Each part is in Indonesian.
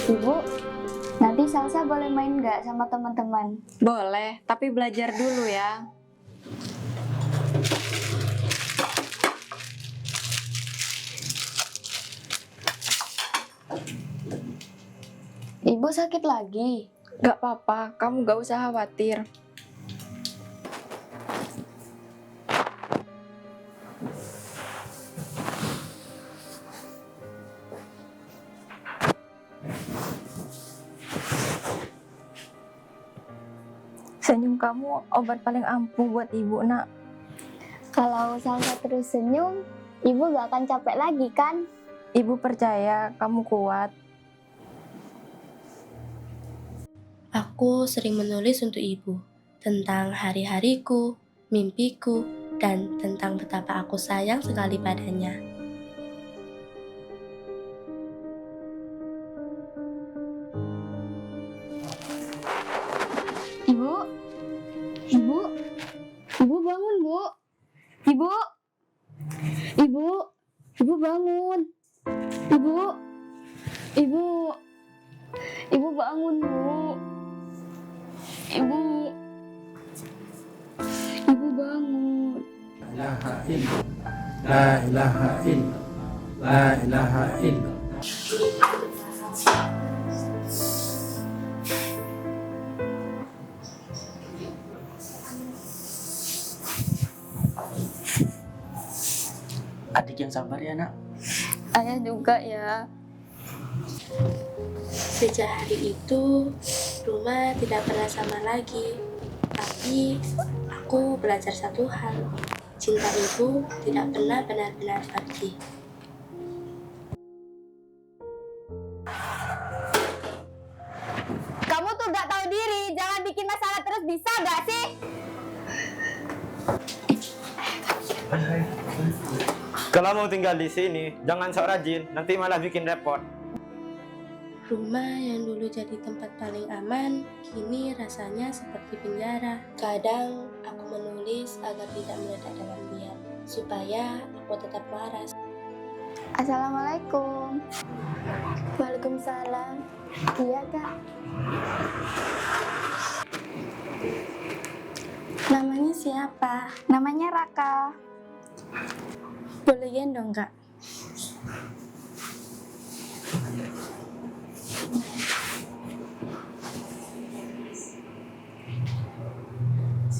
Ibu, nanti Salsa boleh main nggak sama teman-teman? Boleh, tapi belajar dulu ya. Ibu sakit lagi? Gak apa-apa, kamu gak usah khawatir. Senyum kamu obat paling ampuh buat ibu, nak. Kalau Salsa terus senyum, ibu gak akan capek lagi kan? Ibu percaya kamu kuat. Aku sering menulis untuk ibu tentang hari-hariku, mimpiku, dan tentang betapa aku sayang sekali padanya. Ibu, ibu bangun, Bu. Ibu, ibu bangun. Ibu bangun, Bu. Ibu bangun. La ilaha illallah. La ilaha illallah. La ilaha illallah. Adik yang sabar ya, nak. Ayah juga ya. Sejak hari itu, rumah tidak pernah sama lagi. Tapi aku belajar satu hal, cinta ibu tidak pernah benar-benar pergi. Kamu tuh gak tahu diri, jangan bikin masalah terus, bisa gak sih? Kalau mau tinggal di sini, jangan sok rajin, nanti malah bikin repot. Rumah yang dulu jadi tempat paling aman, kini rasanya seperti penjara. Kadang aku menulis agar tidak meledak dalam diam, supaya aku tetap waras. Assalamualaikum. Waalaikumsalam. Iya, Kak. Namanya siapa? Namanya Raka. Boleh gendong, Kak?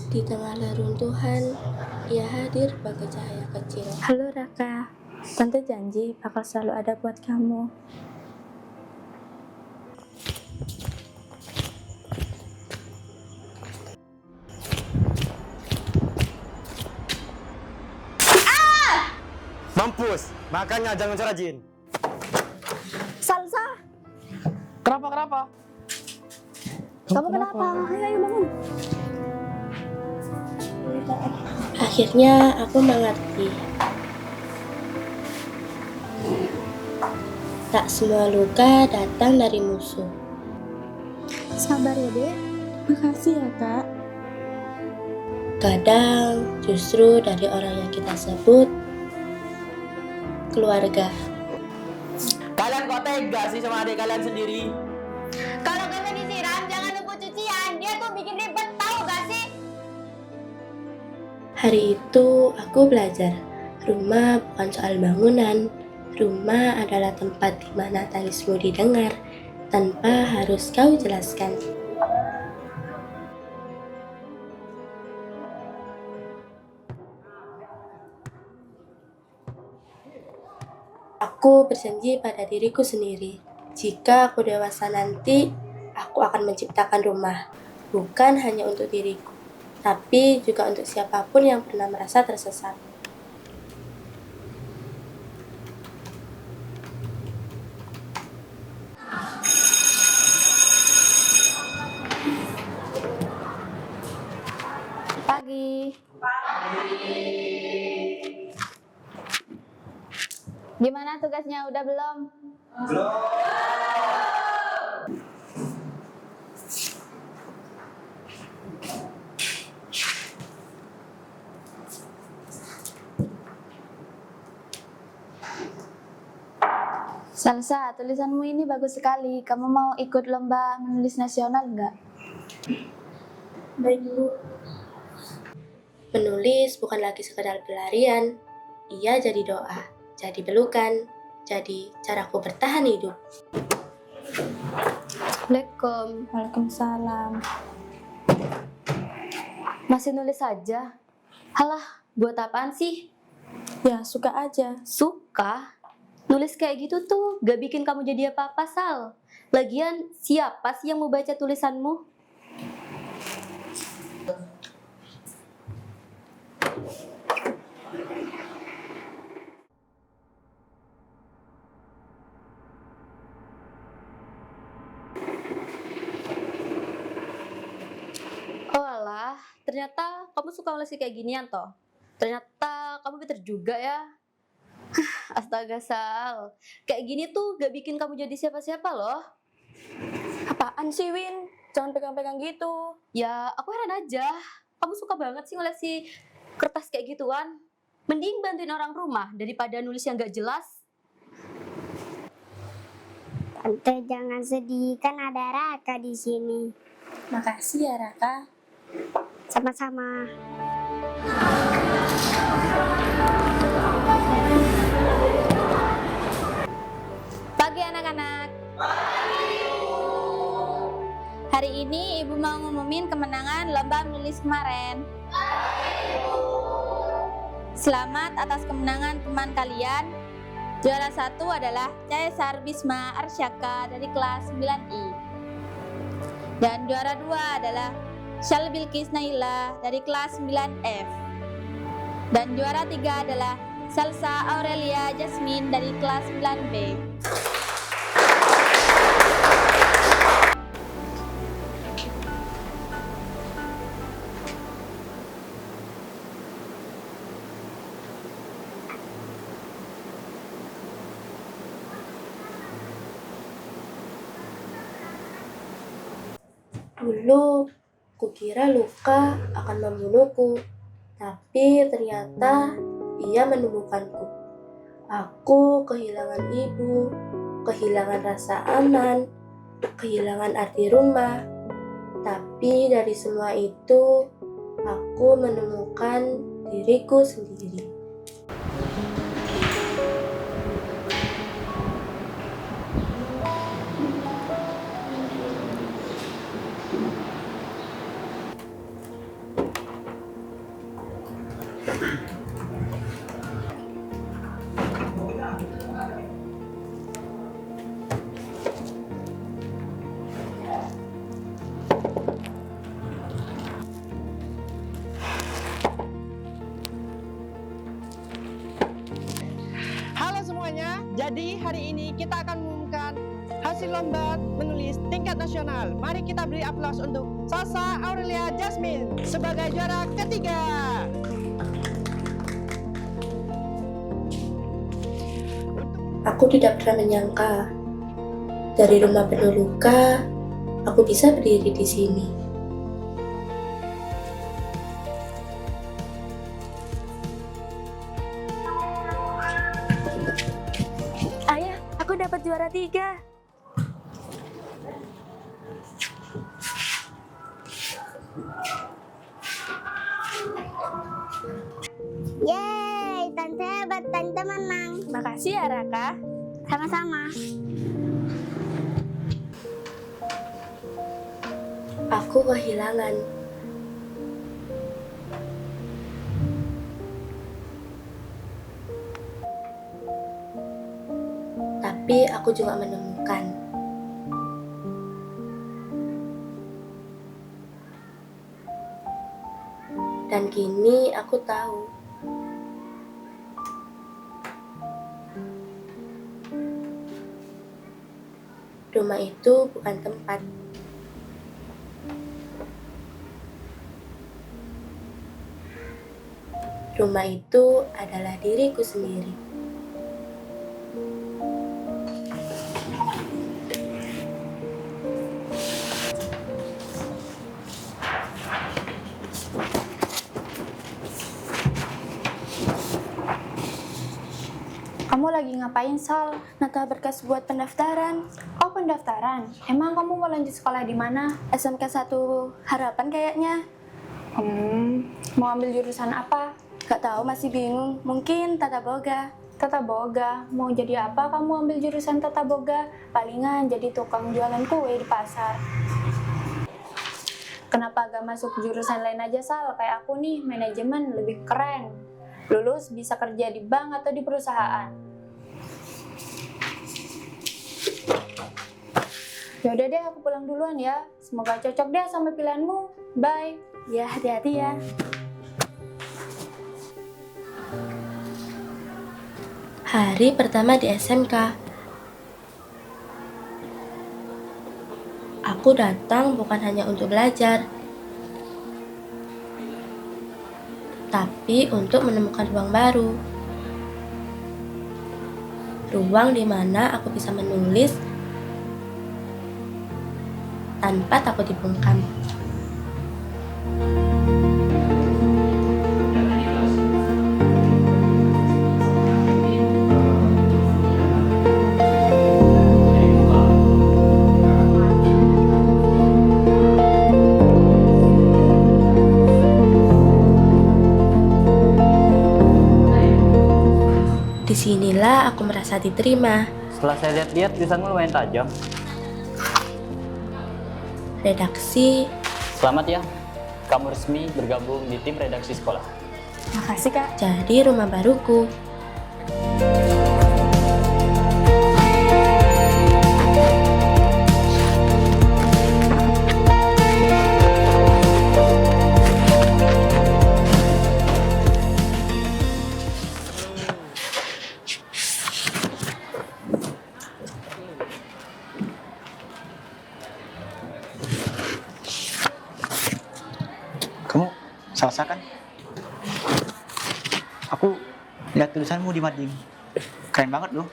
Di tengah reruntuhan, ia hadir bagai cahaya kecil. Halo Raka, Tante janji bakal selalu ada buat kamu. Mampus, makanya jangan sok rajin. Salsa, Kenapa? kamu kenapa? Ayo bangun. Akhirnya aku mengerti. Tak semua luka datang dari musuh. Sabar ya, Dek. Makasih ya, Kak. Kadang justru dari orang yang kita sebut keluarga. Kalian kok tega sih sama adik kalian sendiri? Kalau kalian disiram, jangan nunggu cucian. Dia tuh bikin ribet, tahu gak sih? Hari itu aku belajar, rumah bukan soal bangunan. Rumah adalah tempat di mana tangismu didengar tanpa harus kau jelaskan. Aku berjanji pada diriku sendiri, jika aku dewasa nanti, aku akan menciptakan rumah, bukan hanya untuk diriku, tapi juga untuk siapapun yang pernah merasa tersesat. Gimana tugasnya? Udah belum? Salsa, tulisanmu ini bagus sekali. Kamu mau ikut lomba menulis nasional nggak? Baik, Bu. Menulis bukan lagi sekedar pelarian. Ia jadi doa, jadi pelukan, jadi caraku bertahan hidup. Assalamualaikum. Waalaikumsalam. Masih nulis saja? Halah, buat apaan sih? Ya, suka aja. Suka? Nulis kayak gitu tuh gak bikin kamu jadi apa-apa, Sal. Lagian, siapa sih yang mau baca tulisanmu? Oh alah, ternyata kamu suka nulis kayak ginian toh. Ternyata kamu pinter juga ya. Astaga Sal, kayak gini tuh gak bikin kamu jadi siapa-siapa loh. Apaan sih, Win? Jangan pegang-pegang gitu. Ya, aku heran aja. Kamu suka banget sih ngoleksi kertas kayak gituan. Mending bantuin orang rumah daripada nulis yang gak jelas. Tante jangan sedih, kan ada Raka di sini. Makasih ya, Raka. Sama-sama. Pagi anak-anak. Hari ini Ibu mau ngumumin kemenangan lomba menulis kemarin. Selamat atas kemenangan teman kalian. Juara 1 adalah Caesar Bisma Arsyaka dari kelas 9I. Dan juara 2 adalah Syal Bilqis Naila dari kelas 9F. Dan juara 3 adalah Salsa Aurelia Jasmine dari kelas 9B. Dulu, kukira luka akan membunuhku, tapi ternyata ia menemukanku. Aku kehilangan ibu, kehilangan rasa aman, kehilangan arti rumah. Tapi dari semua itu, aku menemukan diriku sendiri. Halo semuanya, jadi hari ini kita akan mengumumkan hasil lomba menulis tingkat nasional. Mari kita beri aplaus untuk Salsa Aurelia Jasmine sebagai juara ketiga. Aku tidak pernah menyangka dari rumah penuh luka, aku bisa berdiri di sini. Ayah, aku dapat juara 3. Yeay, Tante hebat, Tante menang. Makasih ya, Raka. Sama-sama. Aku kehilangan. Tapi aku juga menemukan. Dan kini aku tahu. Rumah itu bukan tempat. Rumah itu adalah diriku sendiri. Kamu lagi ngapain, Sal? Nata berkas buat pendaftaran. Oh, pendaftaran. Emang kamu mau lanjut sekolah di mana? SMK 1 Harapan kayaknya. Mau ambil jurusan apa? Gak tahu, masih bingung. Mungkin tata boga. Tata boga. Mau jadi apa kamu ambil jurusan tata boga? Palingan jadi tukang jualan kue di pasar. Kenapa gak masuk jurusan lain aja, Sal? Kayak aku nih, manajemen lebih keren. Lulus bisa kerja di bank atau di perusahaan. Yaudah deh, aku pulang duluan ya. Semoga cocok deh sama pilihanmu. Bye. Ya, hati-hati ya. Hari pertama di SMK. Aku datang bukan hanya untuk belajar, tapi untuk menemukan ruang baru. Ruang di mana aku bisa menulis tanpa takut dibungkam. Disinilah aku merasa diterima. Setelah saya lihat-lihat, tulisanmu lumayan tajam. Redaksi. Selamat ya, kamu resmi bergabung di tim redaksi sekolah. Makasih, Kak. Jadi rumah baruku. Kamu salsa kan? Aku lihat tulisanmu di mading. Keren banget loh.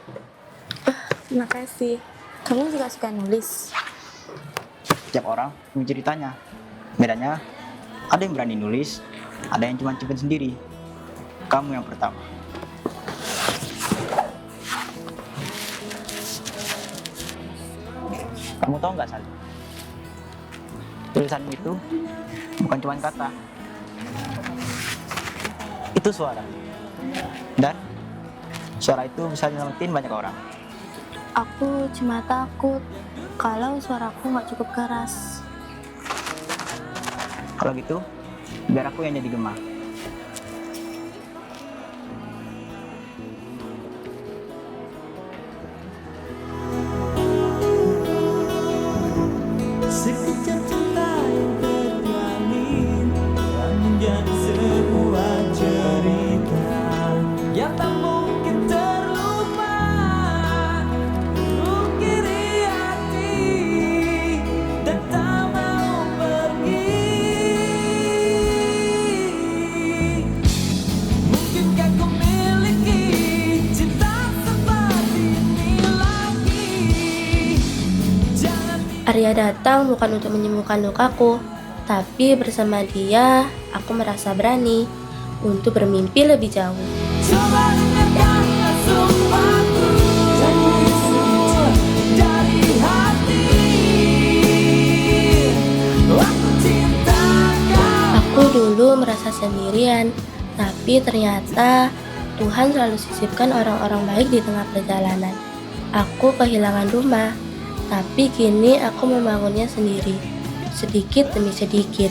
Terima kasih. Kamu juga suka nulis? Setiap orang punya ceritanya. Bedanya, ada yang berani nulis, ada yang cuma simpen sendiri. Kamu yang pertama. Kamu tahu nggak, Sal? Tulisanmu itu bukan cuma kata. Itu suara. Dan suara itu bisa nyelamatin banyak orang. Aku cuma takut kalau suaraku nggak cukup keras. Kalau gitu, biar aku yang jadi gema. Sekejap cinta yang terjalin dan menjadi sebuah cerita yang tak mungkin terlupa. Ukiri hati dan tak mau pergi. Mungkinkah ku miliki cinta seperti ini lagi? Jangan Arya datang bukan untuk menyembuhkan lukaku, tapi bersama dia, aku merasa berani untuk bermimpi lebih jauh. coba dengarkanlah sumpahku dari hati. Aku cinta kau. Aku dulu merasa sendirian, tapi ternyata Tuhan selalu sisipkan orang-orang baik di tengah perjalanan. Aku kehilangan rumah, tapi kini aku membangunnya sendiri, sedikit demi sedikit.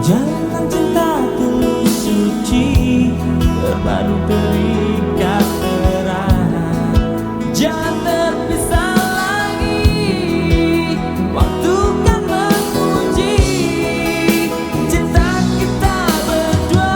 Jangan cinta tulus suci terbaru terikat erat. Jangan terpisah lagi. Waktu kan menguji cinta kita berdua.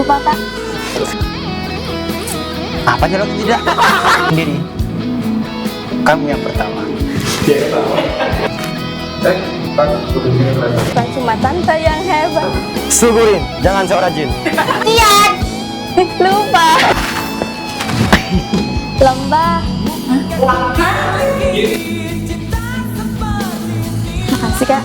Lupa, Kak. Apa jalan tidak? Sendiri. Kamu yang pertama. Bukan cuma tante yang hebat. Syukurin, jangan sok rajin. Lupa. Lomba. Makasih, Kak.